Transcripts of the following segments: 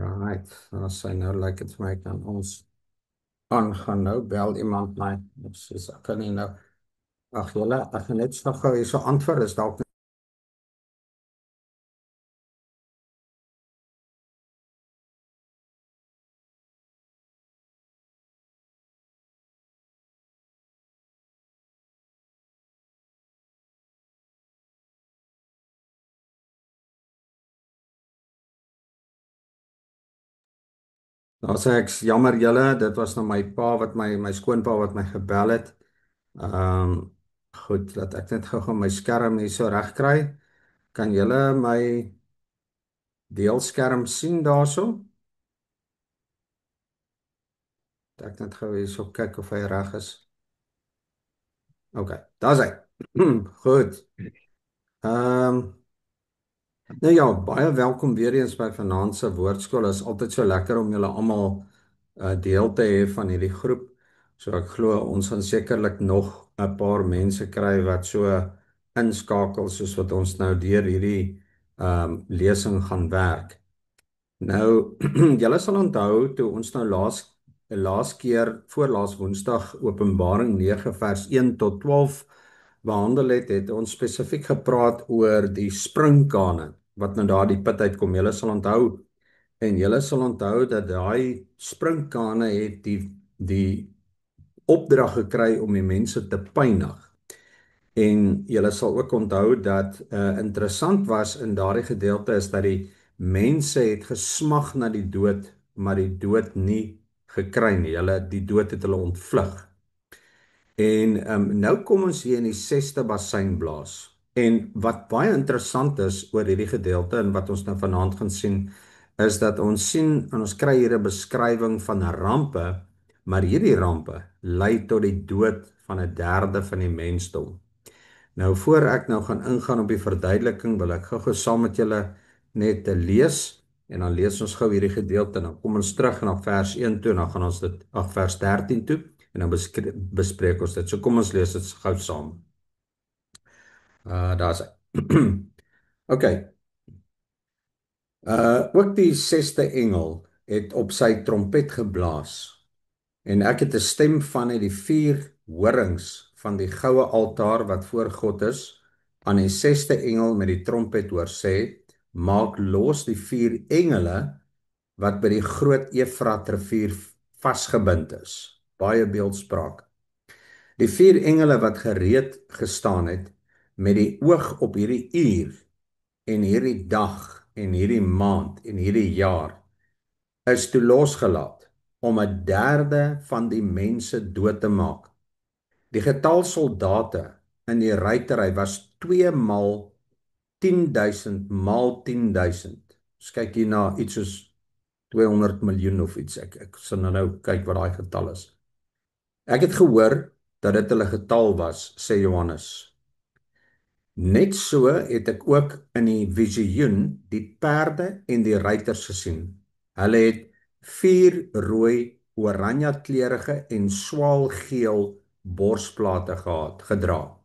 Right, as sy nou lyk dit vir my kan ons aangaan nou, bel iemand my. Ek kan nie nou, ag julle, ek gaan net nog gou hierso antwoord, is dalk nou sê ek jammer julle, dit was nou my pa wat my skoonpa wat my gebel het. Ehm goed, dat ek net gou my skerm hierso reg kry. Kan julle my deelskerm sien daarso? Ek net gou hierso kyk of hy reg is. OK, daar's hy. Goed. Ehm Nou ja, baie welkom weer eens by Vanaand se Woordskool. Dit is altyd so lekker om julle almal deel te hê van hierdie groep. So ek glo ons gaan sekerlik nog 'n paar mense kry wat so inskakel soos wat ons nou deur hierdie lesing gaan werk. Nou julle sal onthou toe ons nou laas keer voorlaas Woensdag Openbaring 9 vers 1 tot 12 behandel het, het ons spesifiek gepraat oor die sprinkane wat nou daar die put uitkom. Julle sal onthou en julle sal onthou dat daai sprinkane het die opdrag gekry om die mense te pynig. En julle sal ook onthou dat interessant was in daardie gedeelte is dat die mense het gesmag na die dood, maar die dood nie gekry nie. Die dood het hulle ontvlug. En nou kom ons hier in die 6ste bassein blaas. En wat baie interessant is oor hierdie gedeelte en wat ons nou vanaand gaan sien, is dat ons sien en ons kry hier 'n beskrywing van 'n rampe, maar hierdie rampe lei tot die dood van 'n derde van die mensdom. Nou voor ek nou gaan ingaan op die verduideliking, wil ek gou-gou saam met julle net lees en dan lees ons gou hierdie gedeelte en dan kom ons terug na vers 1 toe en dan gaan ons dit vers 13 toe en dan bespreek ons dit. So kom ons lees dit gou saam. Daar's hy. OK. Ook die 6ste engel het op sy trompet geblaas en ek het 'n stem van uit die 4 horings van die goue altaar wat voor God is aan die 6ste engel met die trompet hoor sê: maak los die 4 engele wat by die groot Efrat rivier vasgebind is. Baie beeldspraak. Die 4 engele wat gereed gestaan het met die oog op hierdie uur en hierdie dag en hierdie maand en hierdie jaar is toe losgelaat om 'n derde van die mense dood te maak. Die getal soldate in die ruitery was 2 maal 10.000 maal 10.000. Ons kyk hier na iets soos 200 miljoen of iets. Ek sal nou kyk wat daai getal is. Ek het gehoor dat dit hulle getal was, sê Johannes. Net so het ek ook in die visioen die perde en die ruiters gesien. Hulle het 4 rooi, oranjekleurige en swaalgeel borsplate gedra.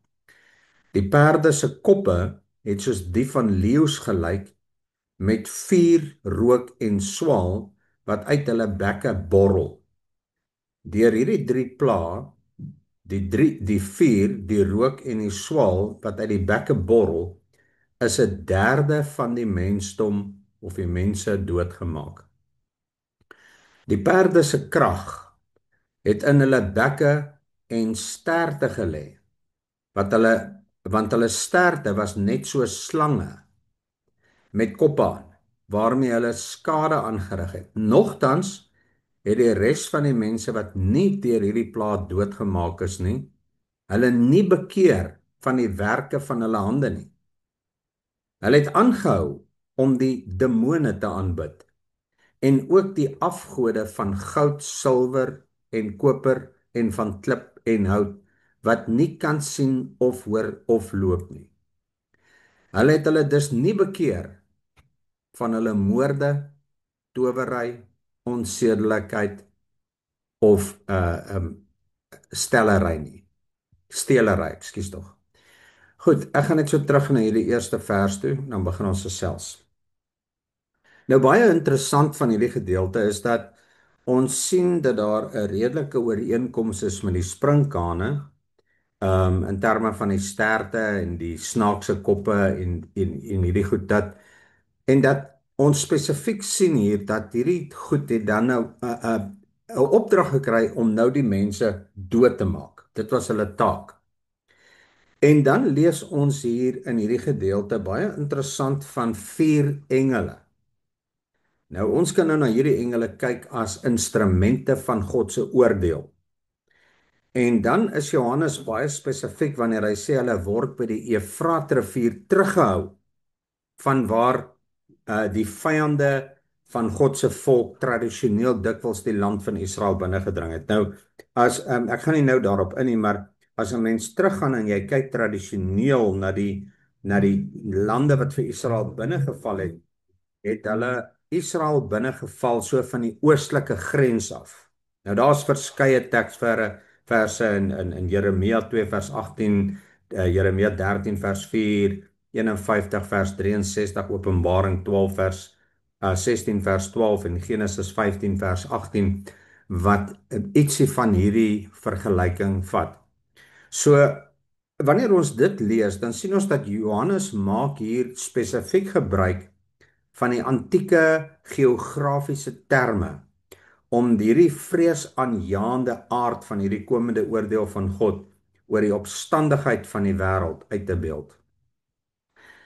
Die perde se koppe het soos die van leeu's gelyk met 4 rook en swaal wat uit hulle bekke borrel. Deur hierdie 3 plae, die 4, die rook en die swaal wat uit die bekke borrel, is 'n derde van die mensdom of die mense doodgemaak. Die perde se krag het in hulle bekke en sterte gelê, want hulle sterte was net so slange met koppe aan, waarmee hulle skade aangerig het. Nogtans het die res van die mense wat nie deur hierdie plaag doodgemaak is nie, hulle nie bekeer van die werke van hulle hande nie. Hulle het aangehou om die demone te aanbid en ook die afgode van goud, silwer en koper en van klip en hout wat nie kan sien of hoor of loop nie. Hulle het hulle dus nie bekeer van hulle moorde, towery, onsedelikheid of stellery nie. Stelery, ekskuus tog. Goed, ek gaan net so terug na hierdie eerste vers toe, dan begin ons gesels. Nou baie interessant van hierdie gedeelte is dat ons sien dat daar 'n redelike ooreenkoms is met die sprinkane, in terme van die sterte en die snaakse koppe en hierdie goed dat ons spesifiek sien hier dat hierdie goed het dan nou 'n opdrag gekry om nou die mense dood te maak. Dit was hulle taak. En dan lees ons hier in hierdie gedeelte baie interessant van vier engele. Nou ons kan nou na hierdie engele kyk as instrumente van God se oordeel. En dan is Johannes baie spesifiek wanneer hy sê hulle word by die Efraat rivier teruggehou van waar die vyande van God se volk tradisioneel dikwels die land van Israel binnengedring het. Nou as ek gaan nie nou daarop in nie, maar as 'n mens teruggaan en jy kyk tradisioneel na die lande wat vir Israel binnegeval het hulle Israel binnegeval so van die oostelike grens af. Nou daar's verskeie verse in Jeremia 2 vers 18, Jeremia 13 vers 4, 51 vers 63, Openbaring 12 vers 16 vers 12 en Genesis 15 vers 18 wat ietsie van hierdie vergelyking vat. So wanneer ons dit lees, dan sien ons dat Johannes maak hier spesifiek gebruik van die antieke geografiese terme om hierdie vreesaanjaende aard van hierdie komende oordeel van God oor die opstandigheid van die wêreld uit te beeld.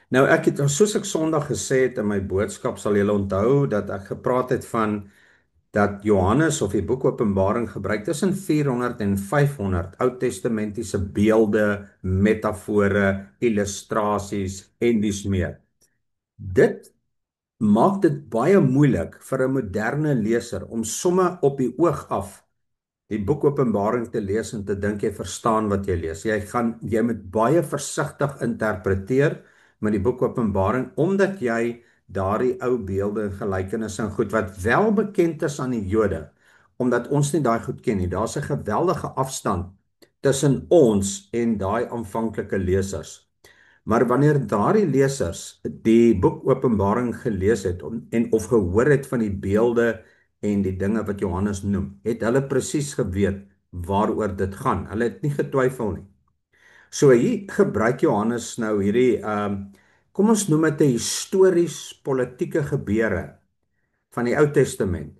Nou ek het soos ek Sondag gesê het in my boodskap, sal julle onthou dat ek gepraat het van dat Johannes of die boek Openbaring gebruik tussen 400 en 500 Ou Testamentiese beelde, metafore, illustrasies en dies meer. Dit maak dit baie moeilik vir 'n moderne leser om somme op die oog af die boek Openbaring te lees en te dink jy verstaan wat jy lees. Jy moet baie versigtig interpreteer met die boek Openbaring omdat jy daardie ou beelde en gelykenisse en goed wat wel bekend is aan die Jode, omdat ons nie daai goed ken nie. Daar's 'n geweldige afstand tussen ons en daai aanvanklike lesers. Maar wanneer daardie lesers die boek Openbaring gelees het en of gehoor het van die beelde en die dinge wat Johannes noem, het hulle presies geweet waaroor dit gaan. Hulle het nie getwyfel nie. So hier gebruik Johannes nou hierdie kom ons noem dit 'n histories politieke gebeure van die Ou Testament.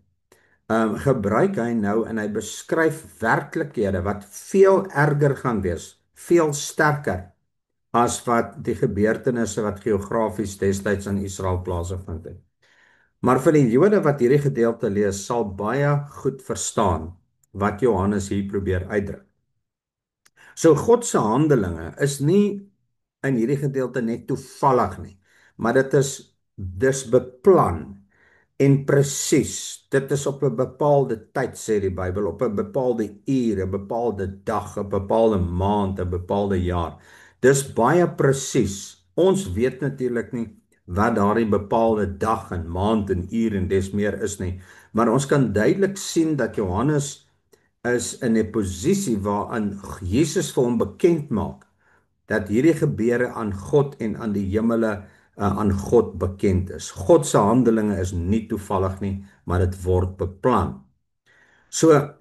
Gebruik hy nou en hy beskryf werklikhede wat veel erger gaan wees, veel sterker as wat die gebeurtenisse wat geografies destyds in Israel plaasgevind het. Maar vir die Jode wat hierdie gedeelte lees, sal baie goed verstaan wat Johannes hier probeer uitdruk. So God se handelinge is nie in hierdie gedeelte net toevallig nie, maar dis beplan en presies. Dit is op 'n bepaalde tyd, sê die Bybel, op 'n bepaalde uur, 'n bepaalde dag, 'n bepaalde maand, 'n bepaalde jaar. Dis baie presies. Ons weet natuurlik nie wat daardie bepaalde dag en maand en uur en des meer is nie, maar ons kan duidelik sien dat Johannes is in 'n posisie waarin Jesus vir hom bekend maak dat hierdie gebeure aan God en aan die hemele aan God bekend is. God se handelinge is nie toevallig nie, maar dit word beplan. So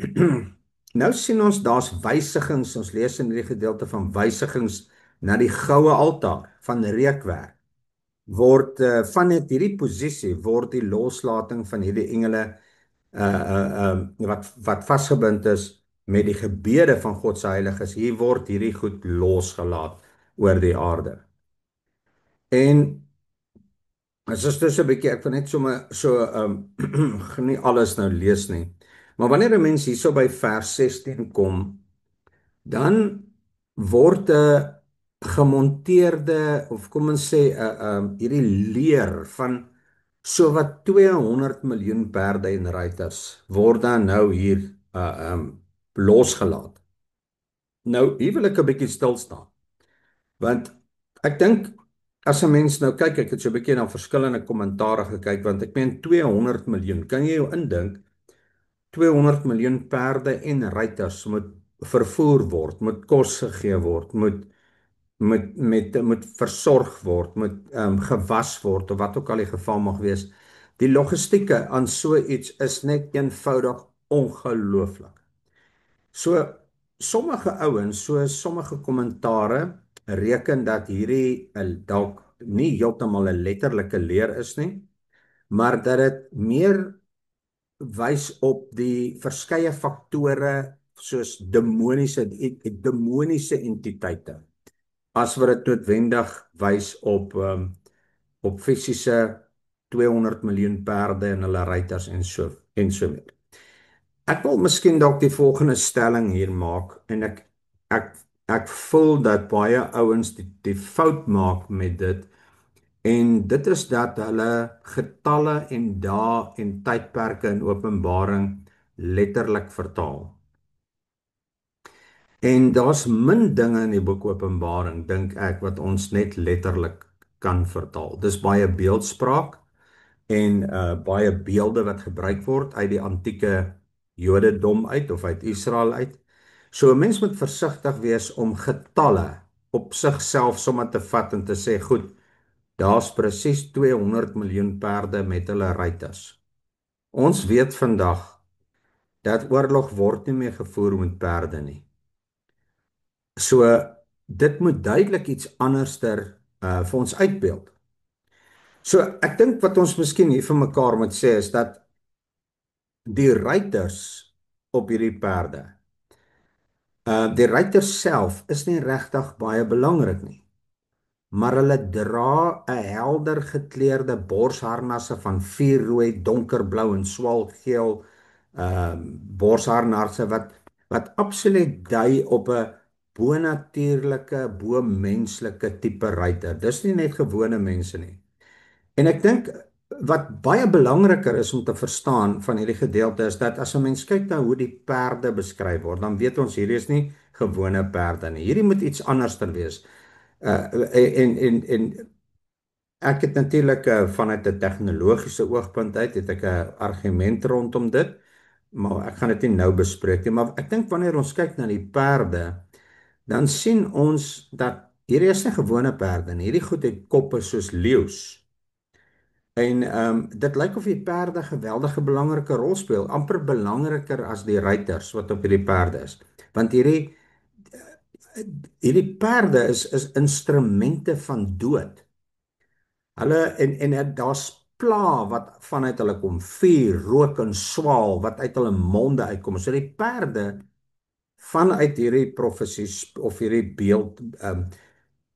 nou sien ons daar's wysigings. Ons lees in hierdie gedeelte van wysigings na die goue altaar van reukwerk. Word van net hierdie posisie word die loslating van hierdie engele wat vasgebind is met die gebede van God se heiliges. Hier word hierdie goed losgelaat oor die aarde. En as ons dus 'n bietjie, ek wil net nie alles nou lees nie. Maar wanneer 'n mens hierso by vers 16 kom, dan word 'n gemonteerde of kom ons sê 'n hierdie leer van so wat 200 miljoen perde en ruiters word dan nou hier losgelaat. Nou hier wil ek 'n bietjie stil staan. Want ek dink as 'n mens nou kyk, ek het so 'n bietjie na verskillende kommentare gekyk, want ek meen 200 miljoen. Kan jy jou indink 200 miljoen perde en ruiters moet vervoer word, moet kos gegee word, moet versorg word, moet gewas word of wat ook al die geval mag wees. Die logistieke aan so iets is net eenvoudig ongelooflik. So sommige ouens, so sommige kommentare reken dat hierdie dalk nie heeltemal 'n letterlike leer is nie, maar dat dit meer wys op die verskeie faktore soos demoniese entiteite as wat dit noodwendig wys op fisiese 200 miljoen perde en hulle ruiters en so meer. Ek wil miskien dalk die volgende stelling hier maak en ek ek voel dat baie ouens die fout maak met dit en dit is dat hulle getalle en dae en tydperke in Openbaring letterlik vertaal. En daar's min dinge in die boek Openbaring, dink ek, wat ons net letterlik kan vertaal. Dis baie beeldspraak en baie beelde wat gebruik word uit die antieke Jodendom uit of uit Israel uit. So 'n mens moet versigtig wees om getalle op sigself sommer te vat en te sê, goed, daar's presies 200 miljoen perde met hulle ruiters. Ons weet vandag dat oorlog word nie meer gevoer met perde nie. So dit moet duidelik iets anderster vir ons uitbeeld. So ek dink wat ons miskien hier vir mekaar moet sê is dat die ruiters op hierdie perde, die ruiters self is nie regtig baie belangrik nie, maar hulle dra 'n helder gekleurde borsharnasse van vuurrooi, donkerblou en swaalgeel borsharnasse wat absoluut dui op 'n bonatuurlike, bo-menslike tipe ruiter. Dis nie net gewone mense nie. En ek dink wat baie belangriker is om te verstaan van hierdie gedeelte is dat as 'n mens kyk na hoe die perde beskryf word, dan weet ons hierdie is nie gewone perde nie. Hierdie moet iets anderster wees. En ek het natuurlik vanuit 'n tegnologiese oogpunt uit het ek 'n argument rondom dit, maar ek gaan dit nie nou bespreek nie, maar ek dink wanneer ons kyk na die perde, dan sien ons dat hierdie is nie gewone perde nie. Hierdie goed het koppe soos leeu's. En dit lyk of die perde geweldige belangrike rol speel, amper belangriker as die ruiters wat op hierdie perde is. Want hierdie perde is instrumente van dood. Hulle daar's pla wat vanuit hulle kom, vuur, rook en swaal wat uit hulle monde uitkom. So die perde vanuit hierdie profesies of hierdie beeld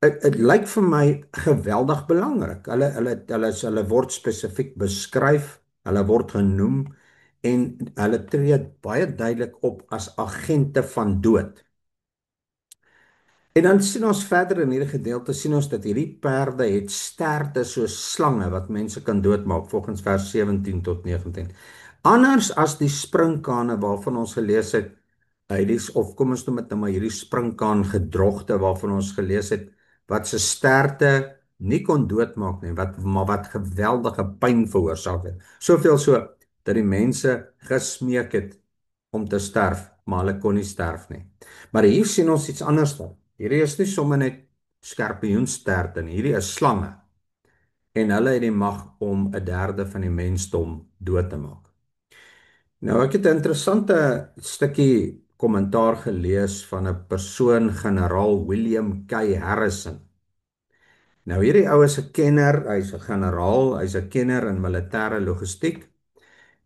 dit lyk vir my geweldig belangrik. Hulle word spesifiek beskryf, hulle word genoem en hulle tree baie duidelik op as agente van dood. En dan sien ons verder in hierdie gedeelte sien ons dat hierdie perde het sterte soos slange wat mense kan doodmaak volgens vers 17 tot 19. Anders as die sprinkane waarvan ons gelees het, of kom ons noem dit nou maar hierdie sprinkaan gedrogte waarvan ons gelees het wat se sterte nie kon doodmaak nie, maar wat geweldige pyn veroorsaak het. Soveel so dat die mense gesmeek het om te sterf, maar hulle kon nie sterf nie. Maar hier sien ons iets anders dan. Hierdie is nie sommer net skorpioensterte nie, hierdie is slange. En hulle het die mag om 1/3 van die mensdom dood te maak. Nou ek het 'n interessante stukkie kommentaar gelees van 'n persoon, generaal William K. Harrison. Nou hierdie ou is 'n kenner, hy's 'n generaal, hy's 'n kenner in militêre logistiek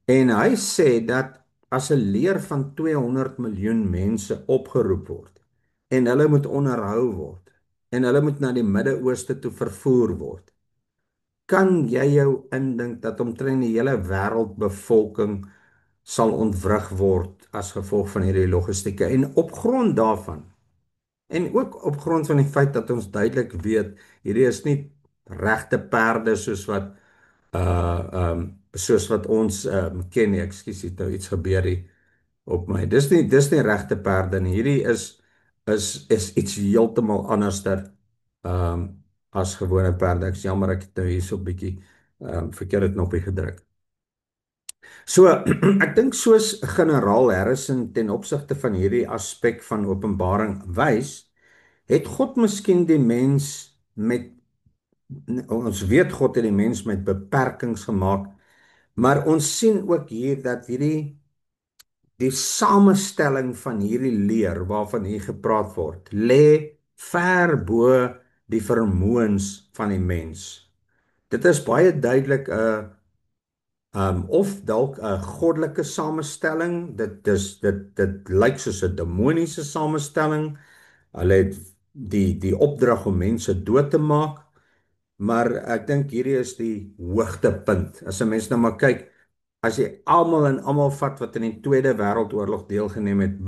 en hy sê dat as 'n leer van 200 miljoen mense opgeroep word en hulle moet onderhou word en hulle moet na die Midde-Ooste toe vervoer word, kan jy jou indink dat omtrent die hele wêreldbevolking sal ontwrig word as gevolg van hierdie logistieke en op grond daarvan en ook op grond van die feit dat ons duidelik weet hierdie is nie regte perde soos wat soos wat ons ken nie, ekskuus, het nou iets gebeur hier op my. Dis nie regte perde nie. Hierdie is iets heeltemal anderster as gewone perde. Ek is jammer ek het nou hierso 'n bietjie verkeerde knoppie gedruk. So ek dink soos generaal Harrison ten opsigte van hierdie aspek van Openbaring wys, het God miskien die mens met ons weet God het die mens met beperkings gemaak Maar ons sien ook hier dat die samestelling van hierdie leer waarvan hier gepraat word, lê ver bo die vermoëns van die mens. Dit is baie duidelik 'n of dalk 'n goddelike samestelling. Dit lyk soos 'n demoniese samestelling. Hulle het die opdrag om mense dood te maak, maar ek dink hierdie is die hoogtepunt. As 'n mens nou maar kyk, as jy almal vat wat in die Tweede Wêreldoorlog deelgeneem het,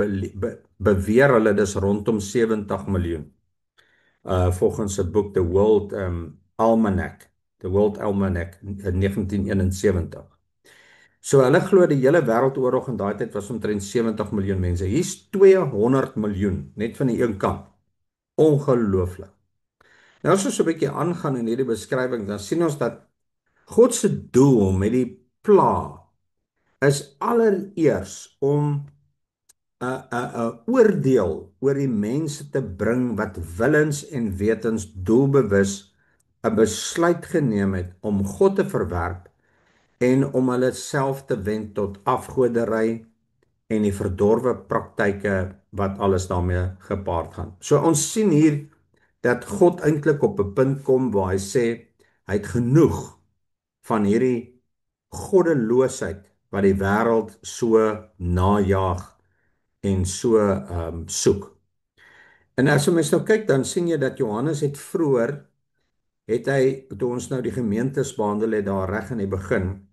beweer hulle dis rondom 70 miljoen. Volgens 'n boek Almanac, The World Almanac in 1971. So hulle glo die hele wêreldoorlog in daai tyd was omtrent 70 miljoen mense. Hier's 200 miljoen net van die een kant. Ongelooflik. Nou as ons so 'n bietjie aangaan in hierdie beskrywing, dan sien ons dat God se doel met die pla is allereers om 'n oordeel oor die mense te bring wat willens en wetens doelbewus 'n besluit geneem het om God te verwerp en om hulle self te wend tot afgoderry en die verdorwe praktyke wat alles daarmee gepaard gaan. So ons sien hier dat God eintlik op 'n punt kom waar hy sê hy het genoeg van hierdie goddeloosheid wat die wêreld so najag en so soek. En as ons nou kyk, dan sien jy dat Johannes het vroeër, het hy, toe ons nou die gemeentes behandel het daar reg in die begin,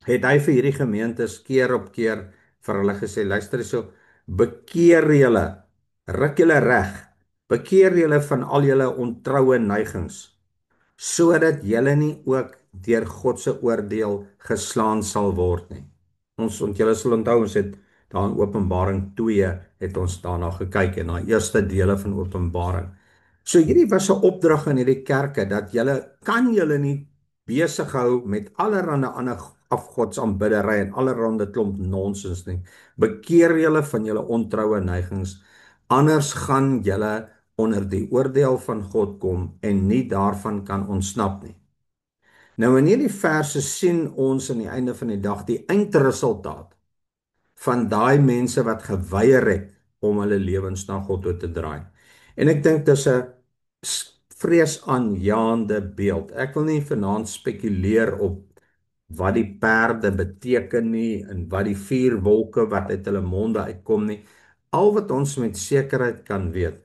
het hy vir hierdie gemeentes keer op keer vir hulle gesê, luister hierso, bekeer julle, ruk julle reg, bekeer julle van al julle ontroue neigings, sodat julle nie ook deur God se oordeel geslaan sal word nie. Julle sal onthou, ons het daar in Openbaring 2 het ons daarna gekyk en na eerste dele van Openbaring. So hierdie was 'n opdrag aan hierdie kerke dat julle nie besig hou met allerlei ander afgodsaanbiddery en allerlei klomp nonsens nie. Bekeer julle van julle ontroue neigings, anders gaan julle onder die oordeel van God kom en nie daarvan kan ontsnap nie. Nou in hierdie verse sien ons aan die einde van die dag die eindresultaat van daai mense wat geweier het om hulle lewens na God toe te draai. En ek dink dis 'n vreesaanjaende beeld. Ek wil nie vanaand spekuleer op wat die perde beteken nie en wat die vier wolke wat uit hulle monde uitkom nie. Al wat ons met sekerheid kan weet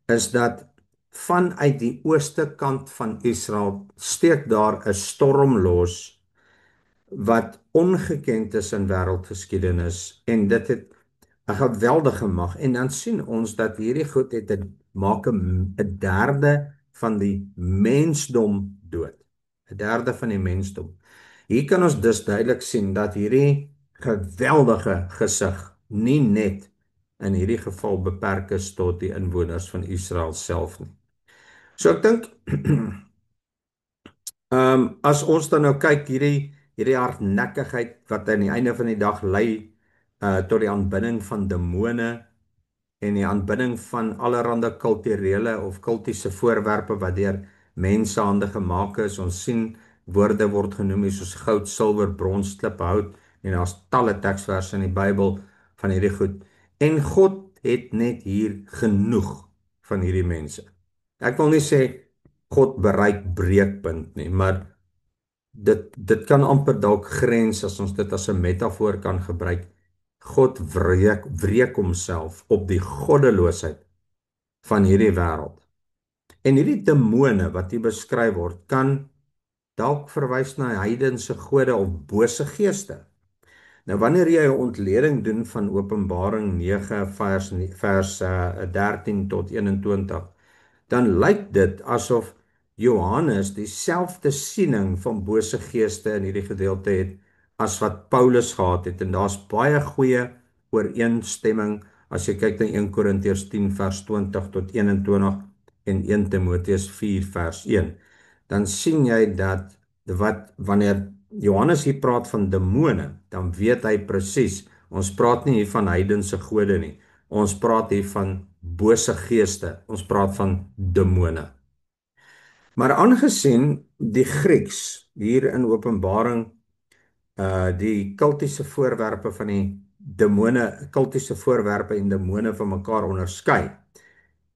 is dat vanuit die ooste kant van Israel steek daar 'n storm los wat ongekend is in wêreldgeskiedenis en dit het 'n geweldige mag. En dan sien ons dat hierdie goed maak 'n derde van die mensdom dood. 'n Derde van die mensdom. Hier kan ons dus duidelik sien dat hierdie geweldige gesig nie net in hierdie geval beperk is tot die inwoners van Israel self nie. So ek dink as ons dan nou kyk hierdie hardnekkigheid wat aan die einde van die dag lei tot die aanbidding van demone en die aanbidding van allerlei kulturele of kultiese voorwerpe wat deur mense hande gemaak is. Ons sien woorde word genoem soos goud, silwer, brons, klip, hout en daar's talle teksverse in die Bybel van hierdie goed. En God het net hier genoeg van hierdie mense. Ek wil nie sê God bereik breekpunt nie, maar dit kan amper dalk grens as ons dit as 'n metafoor kan gebruik. God wreek homself op die goddeloosheid van hierdie wêreld. En hierdie demone wat hier beskryf word, kan dalk verwys na heidense gode of bose geeste. Nou wanneer jy 'n ontleding doen van Openbaring 9 vers 13 tot 21, dan lyk dit asof Johannes dieselfde siening van bose geeste in hierdie gedeelte het as wat Paulus gehad het. En daar's baie goeie ooreenstemming as jy kyk na 1 Korintiërs 10 vers 20 tot 21 en 1 Timoteus 4 vers 1. Dan sien jy dat wanneer Johannes hier praat van demone, dan weet hy presies, ons praat nie hier van heidense gode nie. Ons praat hier van bose geeste. Ons praat van demone. Maar aangesien die Grieks hier in Openbaring die kultiese voorwerpe van die demone, kultiese voorwerpe en demone van mekaar onderskei,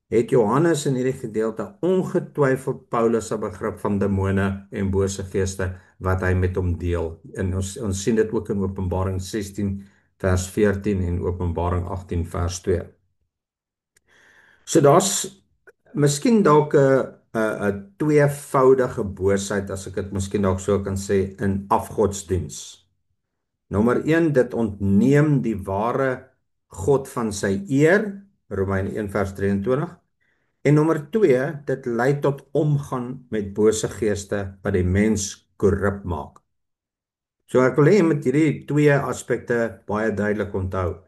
het Johannes in hierdie gedeelte ongetwyfeld Paulus se begrip van demone en bose geeste wat hy met hom deel. En ons sien dit ook in Openbaring 16 vers 14 en Openbaring 18 vers 2. So daar's miskien dalk 'n tweevoudige boosheid, as ek dit miskien dalk so kan sê, in afgodsdiens. Nommer 1, dit ontneem die ware God van sy eer, Romeine 1 vers 23. En nommer 2, dit lei tot omgaan met bose geeste wat die mens korrup maak. So ek wil hê jy moet hierdie twee aspekte baie duidelik onthou.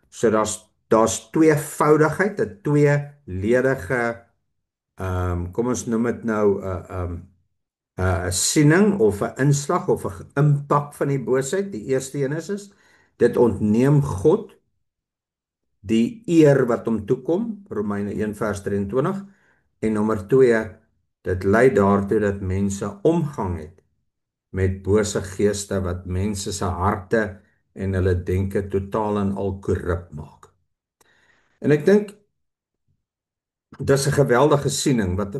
So daar's tweevoudigheid, 'n tweeledige kom ons noem dit nou 'n siening of 'n inslag of 'n impak van die boosheid. Die eerste een is dit ontneem God die eer wat hom toekom, Romeine 1 vers 23. En nommer 2, dit lei daartoe dat mense omgang het met bose geeste wat mense se harte en hulle denke totaal en al korrup maak. En ek dink dis 'n geweldige siening wat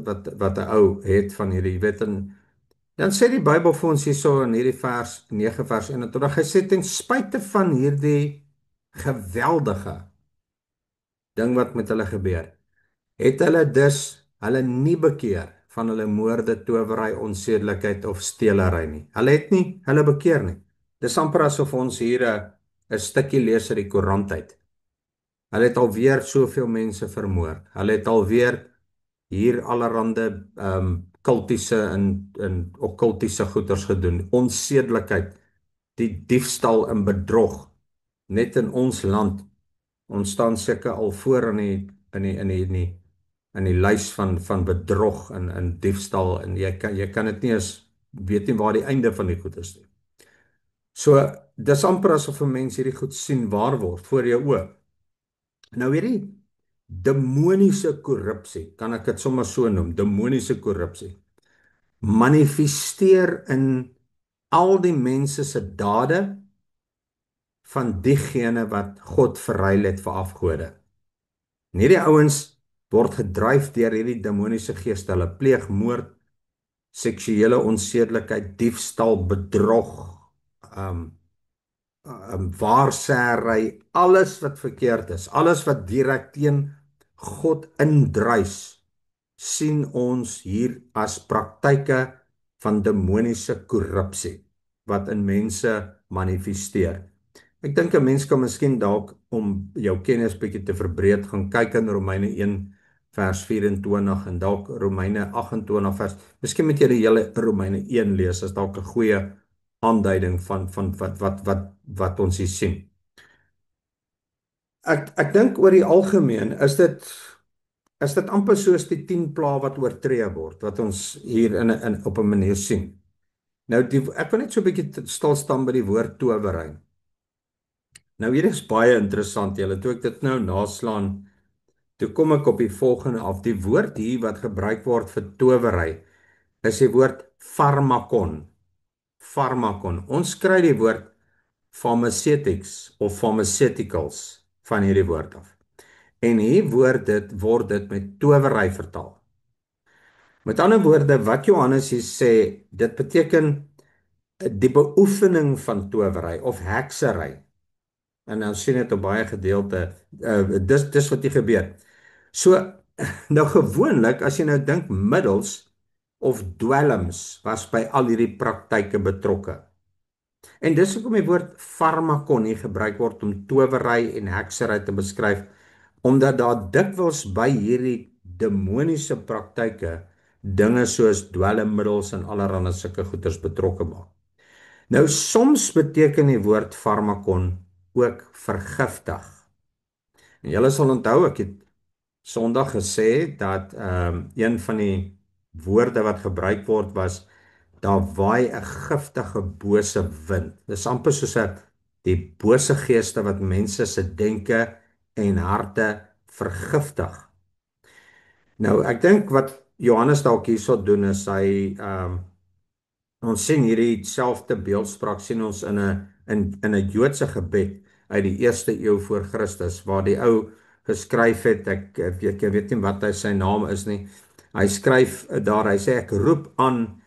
'n ou het van hierdie, jy weet, en dan sê die Bybel vir ons hierso in hierdie vers 9 vers 21, hy sê ten spyte van hierdie geweldige ding wat met hulle gebeur, het hulle dus hulle nie bekeer van hulle moorde, towery, onsedelikheid of steelery nie. Hulle het nie hulle bekeer nie. Dis amper asof ons hier 'n stukkie lees uit die koerant uit. Hulle het alweer soveel mense vermoor. Hulle het alweer hier allerhande kultiese en okkultiese goeders gedoen. Onsedelikheid, die diefstal en bedrog net in ons land. Ons staan seker al voor in die lys van bedrog en diefstal, en jy kan dit nie eens weet nie waar die einde van die goed is nie. So dis amper asof 'n mens hierdie goed sien waar word voor jou oë. Nou hierdie demoniese korrupsie, kan ek dit sommer so noem, demoniese korrupsie, manifesteer in al die mense se dade van diegene wat God verruil het vir afgode. En hierdie ouens word gedryf deur hierdie demoniese geeste. Hulle pleeg moord, seksuele onsedelikheid, diefstal, bedrog, um waarsêry, alles wat verkeerd is, alles wat direk teen God indruis, sien ons hier as praktyke van demoniese korrupsie wat in mense manifesteer. Ek dink 'n mens kan miskien dalk, om jou kennis bietjie te verbreed, gaan kyk in Romeine 1 vers 24 en dalk Romeine 28 vers. Miskien moet jy die hele Romeine 1 lees, as dalk 'n goeie aanduiding van wat ons hier sien. Ek dink oor die algemeen is dit amper soos die 10 plaae wat oortree word, wat ons hier in op 'n manier sien. Nou ek wil net so 'n bietjie stil staan by die woord towery. Nou hier is baie interessant, julle, toe ek dit nou naslaan, toe kom ek op die volgende af. Die woord hier wat gebruik word vir towery is die woord pharmakon. Pharmakon. Ons kry die woord pharmaceutics of pharmaceuticals van hierdie woord af. En hier word dit met towery vertaal. Met ander woorde, wat Johannes hier sê, dit beteken die beoefening van towery of heksery. En nou sien dit op baie gedeelte, dis wat hier gebeur. So, nou gewoonlik, as jy nou dink, middels of dwelms was by al hierdie praktyke betrokke. En dis hoekom die woord pharmakon hier gebruik word om towery en heksery te beskryf, omdat daar dikwels by hierdie demoniese praktyke dinge soos dwelmmiddels en allerlei sulke goeders betrokke maak. Nou soms beteken die woord pharmakon ook vergiftig. En julle sal onthou, ek het Sondag gesê dat een van die woorde wat gebruik word was, daar waai 'n giftige bose wind. Dis amper soos die bose geeste wat mense se denke en harte vergiftig. Nou ek dink wat Johannes dalk hierso doen is hy Ons sien hierdie selfde beeldspraak sien ons in 'n Joodse gebed uit die eerste eeu voor Christus waar die ou geskryf het ek weet nie wat hy sy naam is nie. Hy skryf daar, hy sê ek roep aan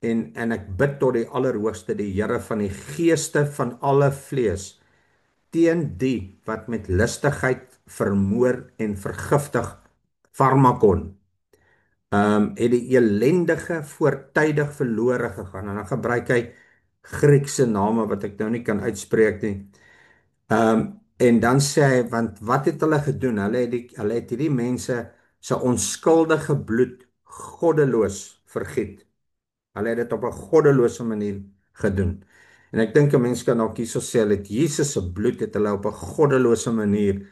en ek bid tot die Allerhoogste, die Here van die geeste van alle vlees, teen die wat met lustigheid vermoor en vergiftig Farmakon. Het die elendige voortydig verlore gegaan en dan gebruik hy Griekse name wat ek nou nie kan uitspreek nie. En dan sê hy want wat het hulle gedoen? Hulle het hierdie mense se onskuldige bloed goddeloos vergiet. Hulle het dit op 'n goddelose manier gedoen. En ek dink 'n mens kan ook hierso sê dat Jesus se bloed het hulle op 'n goddelose manier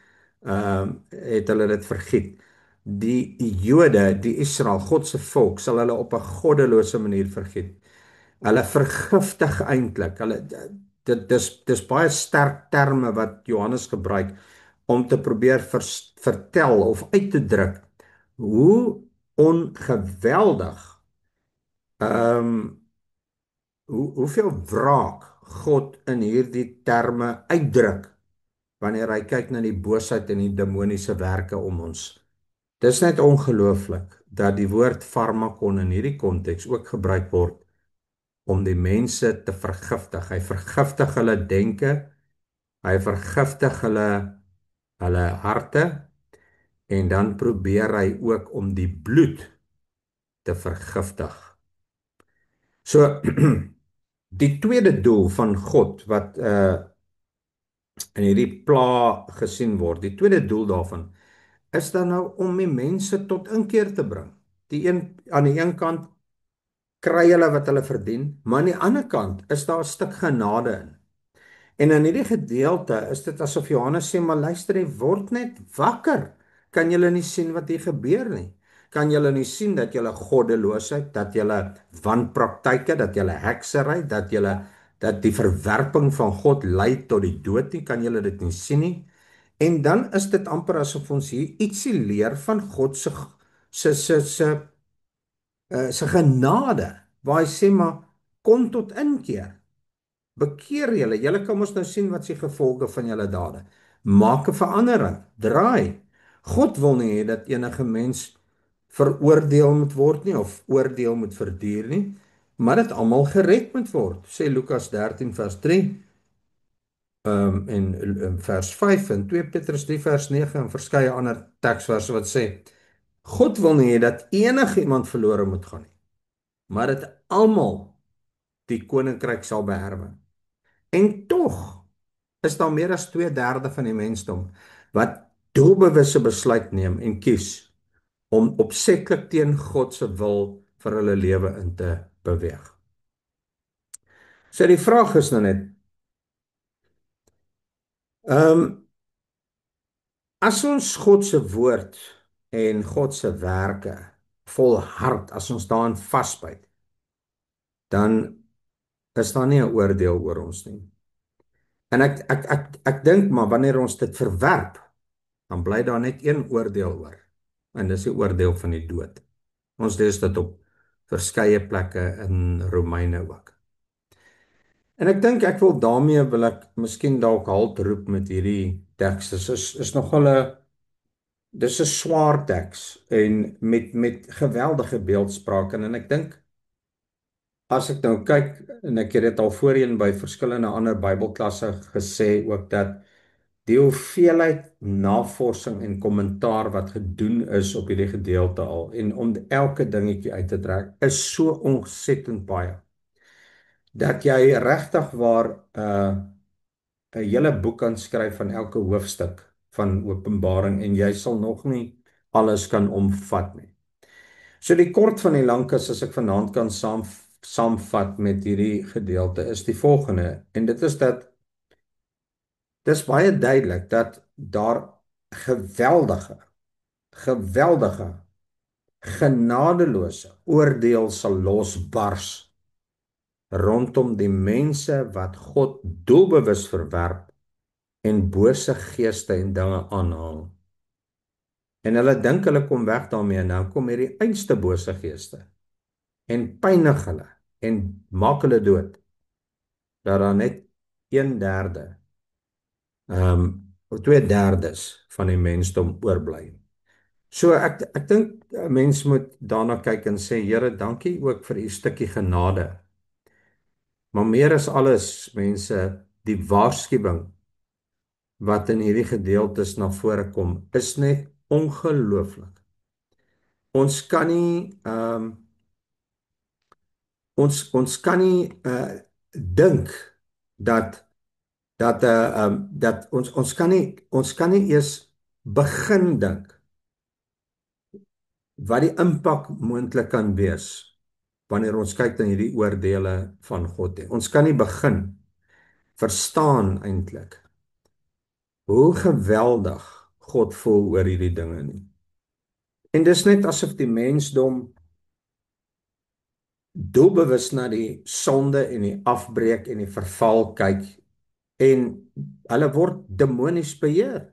het hulle dit vergiet. Die Jode, die Israel, God se volk, sal hulle op 'n goddelose manier vergiet. Hulle vergiftig eintlik. Dis baie sterk terme wat Johannes gebruik om te probeer vertel of uit te druk hoe ongeweldig ehm hoeveel wraak God in hierdie terme uitdruk wanneer hy kyk na die boosheid en die demoniese werke om ons. Dis net ongelooflik dat die woord farmakon in hierdie konteks ook gebruik word om die mense te vergiftig. Hy vergiftig hulle denke, hy vergiftig hulle harte en dan probeer hy ook om die bloed te vergiftig. So die tweede doel van God wat in hierdie pla gesien word. Die tweede doel daarvan is dan nou om die mense tot inkeer te bring. Aan die een kant kry hulle wat hulle verdien, maar aan die ander kant is daar 'n stuk genade in. En in hierdie gedeelte is dit asof Johannes sê, maar luister, jy word net wakker. Kan julle nie sien wat hier gebeur nie? Kan julle nie sien dat julle goddeloosheid, dat julle wanpraktyke, dat julle heksery, dat die verwerping van God lei tot die dood nie? Kan julle dit nie sien nie? En dan is dit amper asof ons hier ietsie leer van God se se se se genade, waar hy sê maar kom tot inkeer. Bekeer julle. Julle kan mos nou sien wat se gevolge van julle dade. Maak 'n verandering. Draai. God wil nie hê dat enige mens veroordeel moet word nie of oordeel moet verduur nie, maar dat almal gered moet word. Sê Lukas 13 vers 3, en vers 5 en 2 Petrus 3 vers 9 en verskeie ander teksverse wat sê God wil nie hê dat enige iemand verlore moet gaan nie, maar dat almal die koninkryk sal beerwe. En tog is daar meer as 2/3 van die mensdom wat doelbewuste besluit neem en kies om opsetlik teen God se wil vir hulle lewe in te beweeg. So die vraag is nou net, as ons God se woord en God se werke volhard, as ons daarin vasbyt, dan is daar nie 'n oordeel oor ons nie. En ek dink maar wanneer ons dit verwerp, dan bly daar net een oordeel oor. En dis die oordeel van die dood. Ons lees dit op verskeie plekke in Romeine ook. En ek dink wil ek miskien dalk halt roep met hierdie teks. Is nogal 'n dis 'n swaar teks en met geweldige beeldspraak en ek dink as ek nou kyk en ek het dit al voorheen by verskillende ander Bybelklasse gesê ook dat die hoeveelheid navorsing en kommentaar wat gedoen is op hierdie gedeelte al en om elke dingetjie uit te trek is so ontsettend baie dat jy regtig waar 'n hele boek kan skryf van elke hoofstuk van Openbaring en jy sal nog nie alles kan omvat nie. So die kort van die lank is as ek vanaand kan saamvat met hierdie gedeelte is die volgende en dit is dat dis baie duidelik dat daar geweldige genadeloose oordeel sal losbars rondom die mense wat God doelbewus verwerp en bose geeste en dinge aanhang. En hulle dink hulle kom weg daarmee en dan kom hierdie einste bose geeste en pynig hulle en maak hulle dood, dat daar net 1/3, of 2/3 van die mensdom oorbly. So ek dink 'n mens moet daarna kyk en sê, Here, dankie ook vir u stukkie genade. Maar meer as alles, mense, die waarskuwing wat in hierdie gedeeltes na vore kom, is net ongelooflik. Ons kan nie ons kan nie dink dat dat ons kan nie eers begin dink wat die impak moontlik kan wees wanneer ons kyk na hierdie oordeele van God. Ons kan nie begin verstaan eintlik hoe geweldig God voel oor hierdie dinge nie. En dis net asof die mensdom doelbewus na die sonde en die afbreek en die verval kyk en hulle word demonies beheer.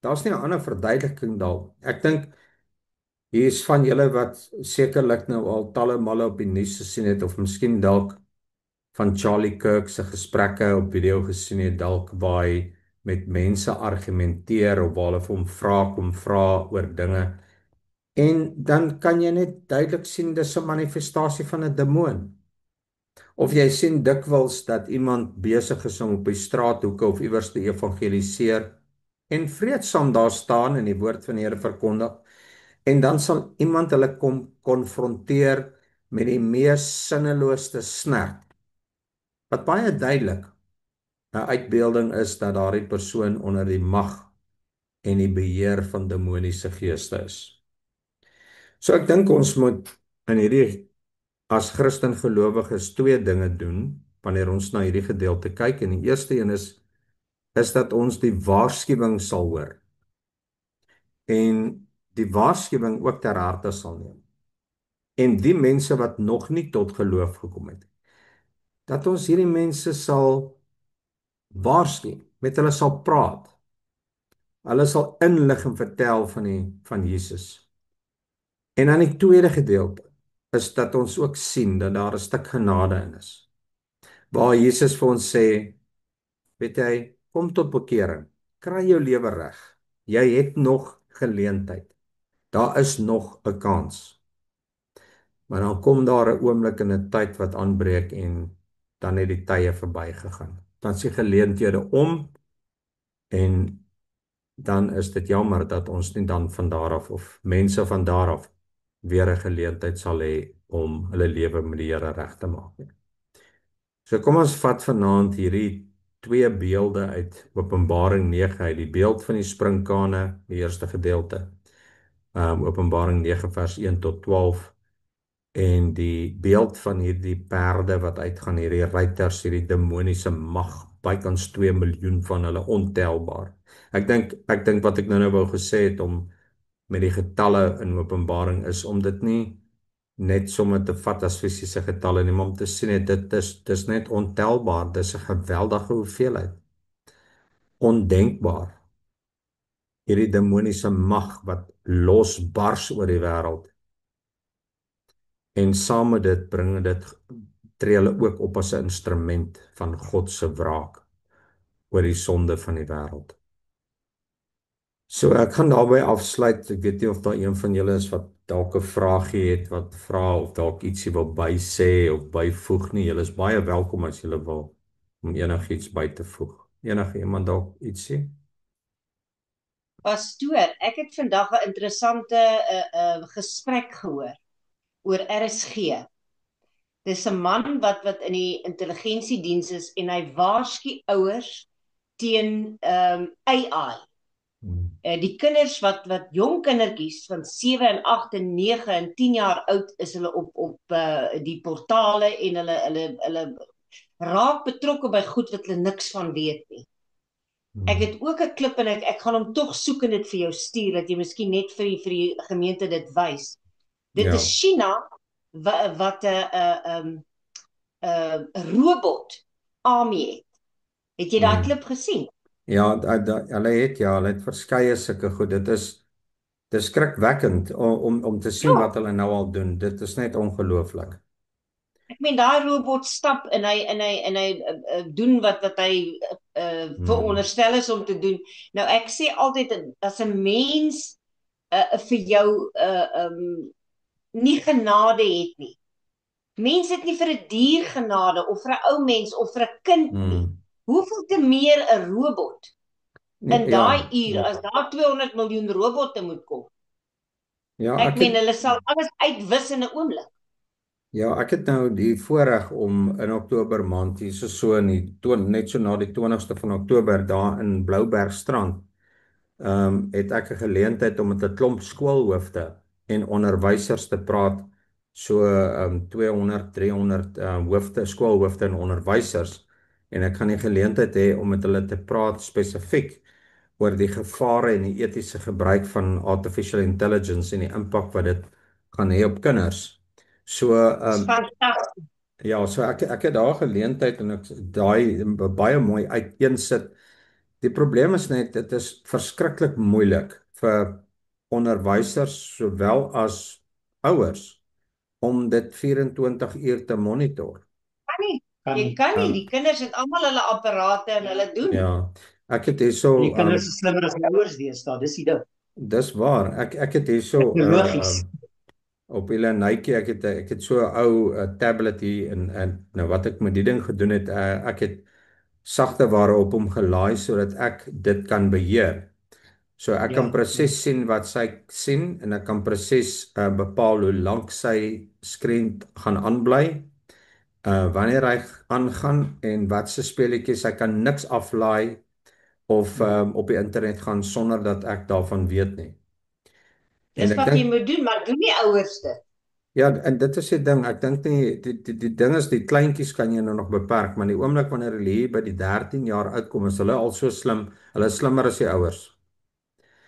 Daar's nie 'n ander verduideliking daar. Ek dink hier is van julle wat sekerlik nou al talle male op die nuus gesien het of miskien dalk van Charlie Kirk se gesprekke op video gesien het, dalk waar hy met mense argumenteer of waar hulle vir hom kom vra oor dinge. En dan kan jy net duidelik sien dis 'n manifestasie van 'n demoon. Of jy sien dikwels dat iemand besig is om op die straathoeke of iewers te evangeliseer en vreedsaam daar staan en die woord van die Here verkondig. En dan sal iemand hulle kom konfronteer met die mees sinneloosste snert, wat baie duidelik 'n uitbeelding is dat daardie persoon onder die mag en die beheer van demoniese geeste is. So ek dink ons moet in hierdie as Christen gelowiges twee dinge doen wanneer ons na hierdie gedeelte kyk. En die eerste een is dat ons die waarskuwing sal hoor en die waarskuwing ook ter harte sal neem. En die mense wat nog nie tot geloof gekom het, dat ons hierdie mense sal waarsku, met hulle sal praat. Hulle sal inlig en vertel van Jesus. En dan die tweede gedeelte is dat ons ook sien dat daar 'n stuk genade in is. Waar Jesus vir ons sê, weet jy, kom tot bekering, kry jou lewe reg. Jy het nog geleentheid. Daar is nog 'n kans. Maar dan kom daar 'n oomblik en 'n tyd wat aanbreek en dan het die tye verbygegaan. Dan is die geleenthede om en dan is dit jammer dat ons nie dan van daar af of mense van daar af weer 'n geleentheid sal hê om hulle lewe met die Here reg te maak nie. So kom ons vat vanaand hierdie twee beelde uit Openbaring 9 uit, die beeld van die sprinkane, die eerste gedeelte, Openbaring 9 vers 1 tot 12, en die beeld van hierdie perde wat uitgaan, hierdie ruiters, hierdie demoniese mag, bykans 2 miljoen van hulle, ontelbaar. Ek dink wat ek nou wou gesê het om met die getalle in Openbaring is om dit nie net sommer te vat as fisiese getalle nie, maar om te sien dis net ontelbaar, dis 'n geweldige hoeveelheid. Ondenkbaar. Hierdie demoniese mag wat losbars oor die wêreld. En saam met dit tree hulle ook op as 'n instrument van God se wraak oor die sonde van die wêreld. So ek gaan daarby afsluit. Ek weet nie of daar een van julle is wat dalk 'n vraagie het, wat vra of dalk ietsie wil bysê of byvoeg nie. Julle is baie welkom as julle wil om enigiets by te voeg. Enige iemand dalk ietsie? Pastoor, ek het vandag 'n interessante gesprek gehoor oor RSG. Dis 'n man wat in die intelligensiediens is en hy waarsku ouers teen AI. Die kinders wat jong kindertjies van 7 en 8 en 9 en 10 jaar oud is, hulle op die portale en hulle raak betrokke by goed wat hulle niks van weet nie. Ek het ook 'n klip en ek gaan hom tog soek en dit vir jou stuur dat jy miskien net vir die gemeente dit wys. Dit Ja. is China wat 'n robot army het. Het jy daai klip gesien? Ja, hulle het verskeie sulke goed. Dis skrikwekkend om te sien Ja. wat hulle nou al doen. Dit is net ongelooflik. Ek meen daai robot stap en hy doen wat hy Hmm. veronderstel is om te doen. Nou ek sê altyd as 'n mens vir jou nie genade het nie. Mense het nie vir 'n dier genade of vir 'n ou mens of vir 'n kind nie. Hmm. Hoeveel te meer 'n robot Nee, in daai ja, uur as daar 200 miljoen robotte moet kom. ja, Ek ek meen het hulle sal alles uitwis in 'n oomblik. ja, ek het nou die voorreg om in Oktober maand hier so in die net so na die 20ste van Oktober daar in Bloubergstrand, het ek 'n geleentheid om met 'n klomp skoolhoofde en onderwysers te praat. So 200, 300 hoofde, skoolhoofde en onderwysers, en ek gaan die geleentheid hê om met hulle te praat spesifiek oor die gevare en die etiese gebruik van artificial intelligence en die impak wat dit gaan hê op kinders. So Dis fantasties. ja, so ek het daar geleentheid en ek daai baie mooi uiteensit. Die probleem is net dit is verskriklik moeilik vir onderwysers sowel as ouers om dit 24 uur te monitor. Kan nie. Kan Jy nie. kan nie. Um Die kinders het almal hulle apparate en hulle doen. ja, ek het hierso Die kinders is slimmer as die ouers deesdae, dis die ding. dis waar. Ek het hierso Tegnologies. op julle nytjie ek het so 'n ou tablet hier en nou wat ek met die ding gedoen het, ek het sagteware op hom gelaai sodat ek dit kan beheer. So ek kan presies sien wat sy sien en ek kan presies bepaal hoe lank sy skerm gaan aanbly, wanneer hy aangaan en wat se speletjies. Hy kan niks aflaai of op die internet gaan sonder dat ek daarvan weet nie. En Dis ek wat jy dink moet doen, maar doen die ouers dit? ja, en dit is die ding. Ek dink nie die ding is die kleintjies kan jy nou nog beperk, maar in die oomblik wanneer hulle hier by die 13 jaar uitkom, is hulle al so slim. Hulle is slimmer as die ouers.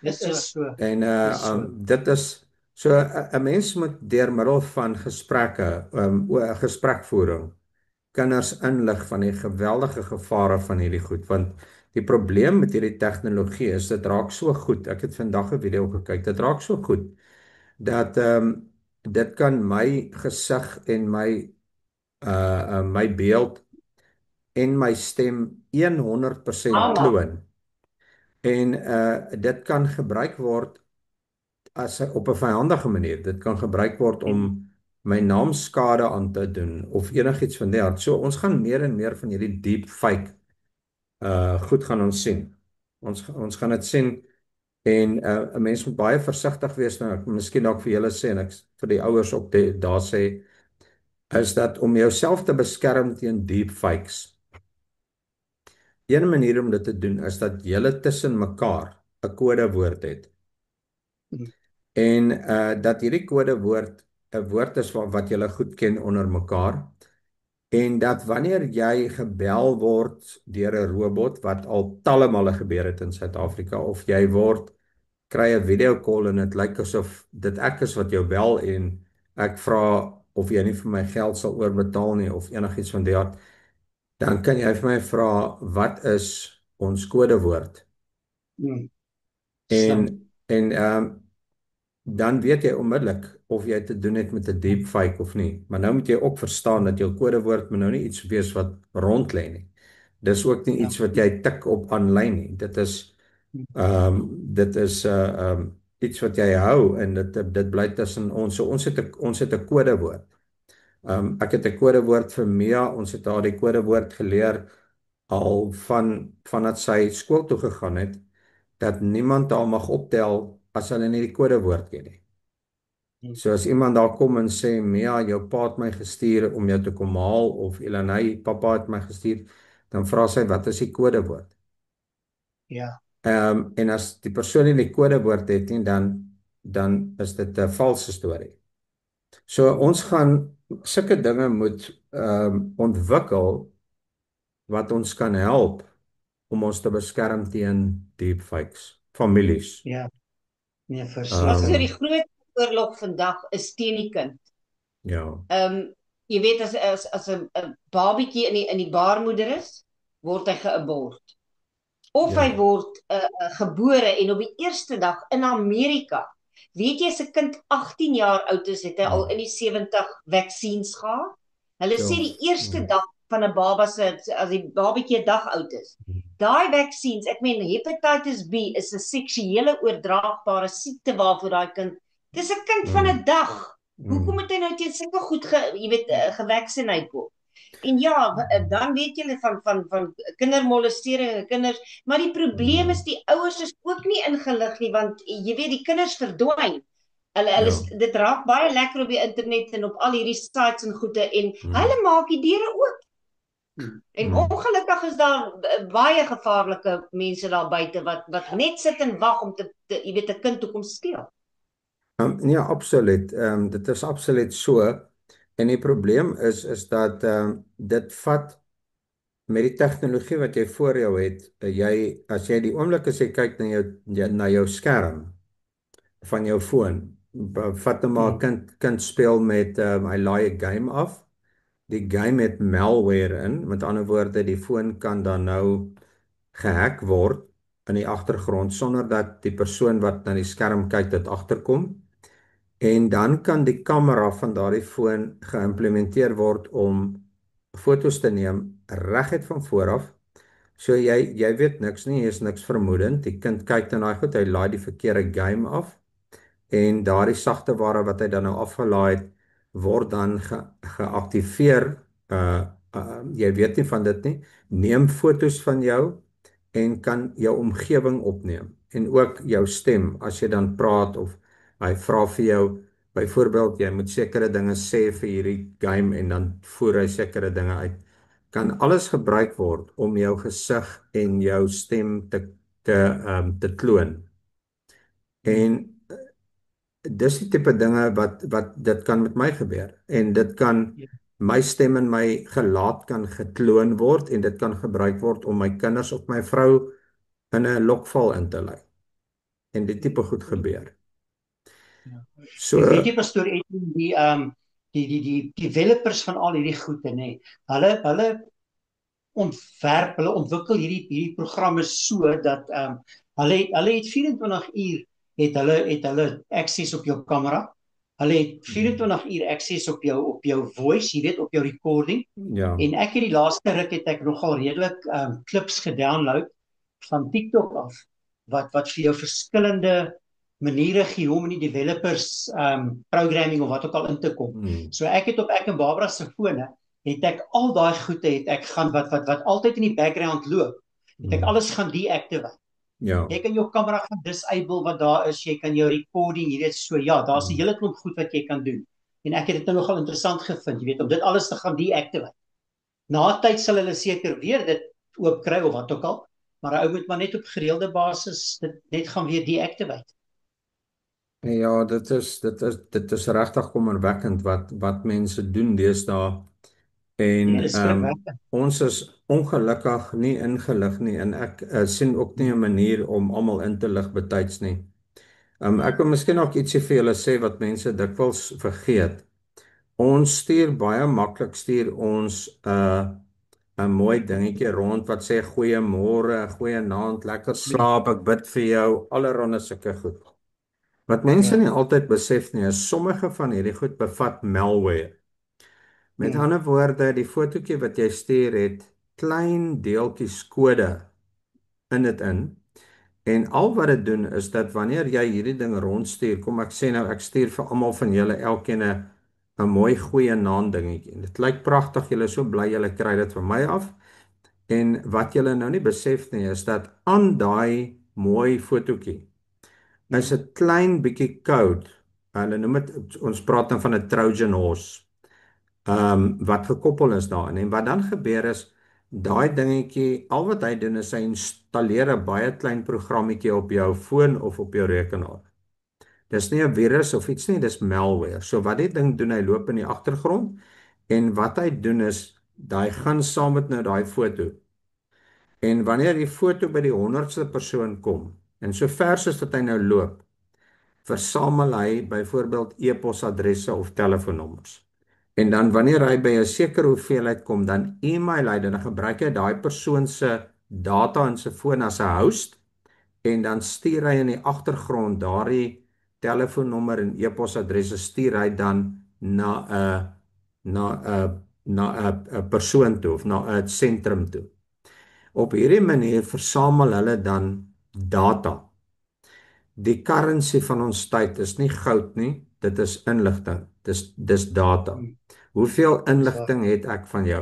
Dit is so. En Dis so. dit is so 'n mens moet deur middel van gesprekke, gesprekvoering kinders inlig van die geweldige gevare van hierdie goed, want die probleem met hierdie tegnologie is dit raak so goed. Ek het vandag 'n video gekyk. Dit raak so goed dat dit kan my gesig en my beeld en my stem 100% Almal. kloon. En dit kan gebruik word op 'n vyandige manier. Dit kan gebruik word om my naam skade aan te doen of enigiets van die aard. So ons gaan meer en meer van hierdie deepfake goed gaan ons sien. Ons gaan dit sien en 'n mens moet baie versigtig wees nou. Ek miskien dalk vir julle sê en ek vir die ouers ook daar sê is dat om jouself te beskerm teen deepfakes. Een manier om dit te doen is dat julle tussen mekaar 'n kodewoord het. En dat hierdie kodewoord 'n woord is wat julle goed ken onder mekaar. En dat wanneer jy gebel word deur 'n robot, wat al talle male gebeur het in Suid-Afrika, of jy kry 'n video call en dit lyk asof dit ek is wat jou bel en ek vra of jy nie vir my geld sal oorbetaal nie of enigiets van die aard, dan kan jy vir my vra wat is ons kodewoord? En dan weet jy onmiddellik of jy te doen het met 'n deepfake of nie. Maar nou moet jy ook verstaan dat jou kodewoord moet nou nie iets wees wat rond lê nie. Dis ook nie iets wat jy tik op aanlyn nie. Dit is iets wat jy hou en dit bly tussen ons. So ons het 'n kodewoord. Ek het 'n kodewoord vir Mia. Ons het haar die kodewoord geleer al vandat sy skool toe gegaan het, dat niemand haar mag optel as hulle nie die kodewoord ken nie. So as iemand daar kom en sê Mia, jou pa het my gestuur om jou te kom haal, of Elanay, pappa het my gestuur, dan vra sy wat is die kodewoord? Ja. En as die persoon nie die kodewoord het nie, dan is dit 'n valse storie. So ons gaan sulke dinge moet ontwikkel wat ons kan help om ons te beskerm teen deepfakes, families. Ja. Nee, So verseker. die groot oorlog vandag is teen die kind. Ja. Jy weet as 'n babietjie in die baarmoeder is, word hy geabort. Of Ja. hy word gebore en op die eerste dag in Amerika, weet jy as 'n kind 18 jaar oud is, het hy al in die 70 vaksines gehad. Hulle Ja. sê die eerste dag van 'n baba as die babatjie 'n dag oud is. Daai vaksines, ek meen hepatitis B is 'n seksuele oordraagbare siekte waarvoor daai kind. Dis 'n kind van 'n dag. Hoekom moet hy nou teen sulke goed gevaccineer word? En ja, dan weet julle van kindermolestering en kinders, maar die probleem is die ouers is ook nie ingelig nie, want jy weet die kinders verdwyn. Dit raak baie lekker op die internet en op al hierdie sites en goede en hulle maak die deure oop. En ongelukkig is daar baie gevaarlike mense daar buite wat net sit en wag om jy weet 'n kind toe kom steel. Nee, absoluut. Dit is absoluut so. En die probleem is dat dit vat met die tegnologie wat jy voor jou het, as jy die oomblik as jy kyk na jou skerm van jou foon, vat nou maar 'n kind speel met hy laai 'n game af. Die game het malware in, met ander woorde, die foon kan dan nou gehack word in die agtergrond sonder dat die persoon wat na die skerm kyk dit agterkom. En dan kan die kamera van daardie foon geïmplementeer word om fotos te neem reguit van voor af. So jy weet niks nie, jy is niks vermoedend. Die kind kyk na daai goed, hy laai die verkeerde game af en daardie sagte ware wat hy dan nou afgelaai het word dan geaktiveer. Jy weet nie van dit nie. Neem foto's van jou en kan jou omgewing opneem en ook jou stem as jy dan praat of hy vra vir jou byvoorbeeld jy moet sekere dinge sê vir hierdie game en dan voer hy sekere dinge uit. Kan alles gebruik word om jou gesig en jou stem te kloon. En dis die tipe dinge wat dit kan met my gebeur en dit kan my stem en my gelaat kan gekloon word en dit kan gebruik word om my kinders of my vrou in 'n lokval in te lei. En die tipe goed gebeur. So weet jy pastoor Edwin, die developers van al hierdie goede nê. Hulle ontwikkel hierdie programme so dat hulle het 24 uur het hulle access op jou kamera. Hulle het 24 uur access op jou voice, jy weet, op jou recording. ja. En ek het die laaste ruk het ek nogal redelik clips gedownload van TikTok af wat vir jou verskillende maniere gee hoe om in die developers programming of wat ook al in te kom. So ek het op ek en Barbara se fone het ek al daai goede het ek gaan wat altyd in die background loop. Het ek alles gaan deactivate. Ja. Jy kan jou kamera gaan disable wat daar is, jy kan jou recording, jy weet so ja, daar's 'n hele klomp goed wat jy kan doen. En ek het dit nogal interessant gevind, jy weet, om dit alles te gaan deactivate. Na tyd sal hulle seker weer dit oop kry of wat ook al, maar 'n ou moet maar net op gereelde basis dit net gaan weer deactivate. Ja, dit is regtig kommerwekkend wat mense doen deesdae. En ons is ongelukkig nie ingelig nie en ek sien ook nie 'n manier om almal in te lig betyds nie. Ek wil miskien ook ietsie vir julle sê wat mense dikwels vergeet. Ons stuur baie maklik ons 'n mooi dingetjie rond wat sê goeiemôre, goeienaand, lekker slaap, ek bid vir jou, allerhande sulke goed. Wat mense nie altyd besef nie, is sommige van hierdie goed bevat malware. Met ander woorde, die fotootjie wat jy stuur het klein deeltjies kode in dit in. En al wat dit doen is dat wanneer jy hierdie ding rondstuur, kom ek sê nou ek stuur vir almal van julle elkeen 'n mooi goeie naam dingetjie. Dit lyk pragtig, julle is so bly julle kry dit van my af. En wat julle nou nie besef nie is dat aan daai mooi fotootjie is 'n klein bietjie code. Hulle noem dit, ons praat dan van 'n Trojan horse. Wat gekoppel is daarin. En wat dan gebeur is daai dingetjie, al wat hy doen is hy installeer 'n baie klein programmetjie op jou foon of op jou rekenaar. Dis nie 'n virus of iets nie, dis malware. So wat die ding doen, hy loop in die agtergrond en wat hy doen is hy gaan saam met nou daai foto. En wanneer die foto by die 100ste persoon kom en so ver soos wat hy nou loop, versamel hy byvoorbeeld e-posadresse of telefoonnommers. En dan wanneer hy by 'n sekere hoeveelheid kom, dan e-mail hy dan gebruik hy daai persoon se data in sy foon as 'n host en dan stuur hy in die agtergrond daardie telefoonnommer en e-posadresse stuur hy dan na 'n na 'n persoon toe of na 'n sentrum toe. Op hierdie manier versamel hulle dan data. Die currency van ons tyd is nie goud nie, dit is inligting. Dis data. Hmm, Hoeveel dis waar. inligting het ek van jou?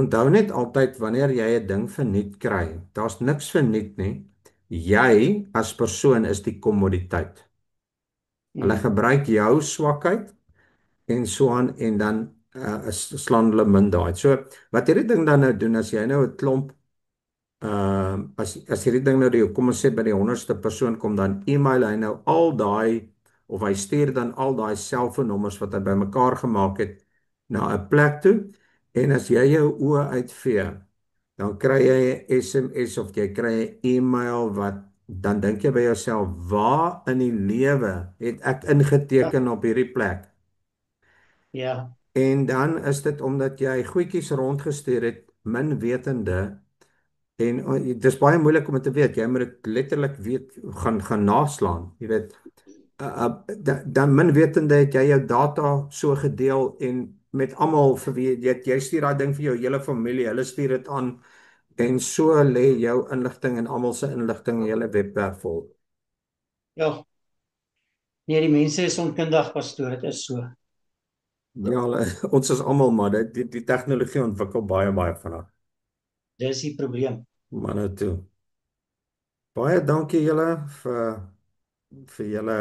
Onthou net altyd wanneer jy 'n ding verniet kry, daar's niks verniet nie. Jy as persoon is die kommoditeit. Hulle Hmm, gebruik jou swakheid en so aan en dan slaan hulle min daai. So wat hierdie ding dan nou doen as jy nou 'n klomp as hierdie ding nou die kom ons sê by die 100ste persoon kom dan e-mail hy nou al daai of hy stuur dan al daai selfoonnommers wat hy bymekaar gemaak het na 'n plek toe en as jy jou oë uitvee dan kry jy 'n SMS of jy kry 'n e-mail wat dan dink jy by jouself waar in die lewe het ek ja, ingeteken op hierdie plek. ja, En dan is dit omdat jy goedjies rondgestuur het, min wetende en dis baie moeilik om dit te weet. Jy moet dit letterlik weet gaan naslaan. Jy weet, dan min wetende het jy jou data so gedeel en met almal vir wie jy stuur daai ding vir jou hele familie, hulle stuur dit aan en so lê jou inligting en almal se inligting in hele webwerf vol. ja. Nee, die mense is onkundig, pastoor, dit is so. Ja, ons is almal maar die tegnologie ontwikkel baie vinnig. Dis die probleem. Maar nou toe. Baie dankie julle vir julle